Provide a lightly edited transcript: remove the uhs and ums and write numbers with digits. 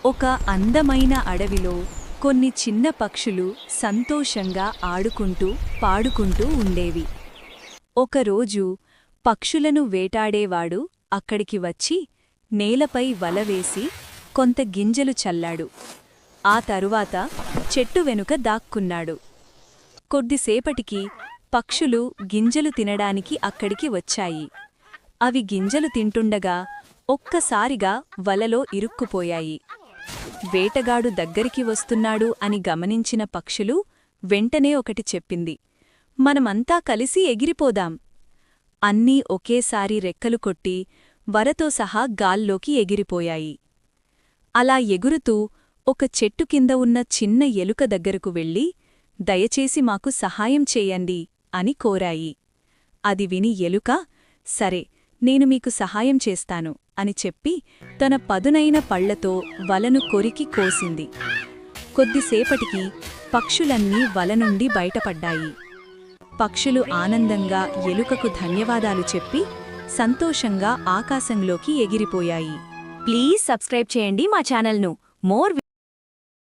ఒక అందమైన అడవిలో కొన్ని చిన్న పక్షులు సంతోషంగా ఆడుకుంటూ పాడుకుంటూ ఉండేవి. ఒకరోజు పక్షులను వేటాడేవాడు అక్కడికి వచ్చి నేలపై వలవేసి కొంత గింజలు చల్లాడు. ఆ తరువాత చెట్టు వెనుక దాక్కున్నాడు. కొద్దిసేపటికి పక్షులు గింజలు తినడానికి అక్కడికి వచ్చాయి. అవి గింజలు తింటుండగా ఒక్కసారిగా వలలో ఇరుక్కుపోయాయి. వేటగాడు దగ్గరికి వస్తున్నాడు అని గమనించిన పక్షులు వెంటనే ఒకటి చెప్పింది, మనమంతా కలిసి ఎగిరిపోదాం. అన్నీ ఒకేసారి రెక్కలు కొట్టి వరతో సహా గాల్లోకి ఎగిరిపోయాయి. అలా ఎగురుతూ ఒక చెట్టు కింద ఉన్న చిన్న ఎలుక దగ్గరకు వెళ్ళి, దయచేసి మాకు సహాయం చేయండి అని కోరాయి. అది విని ఎలుక, సరే నేను మీకు సహాయం చేస్తాను అని చెప్పి తన పదునైన పళ్లతో వలను కొరికి కోసింది. కొద్దిసేపటికి పక్షులన్నీ వల నుండి బయటపడ్డాయి. పక్షులు ఆనందంగా ఎలుకకు ధన్యవాదాలు చెప్పి సంతోషంగా ఆకాశంలోకి ఎగిరిపోయాయి. ప్లీజ్ సబ్స్క్రైబ్ చేయండి మా ఛానల్ను. మోర్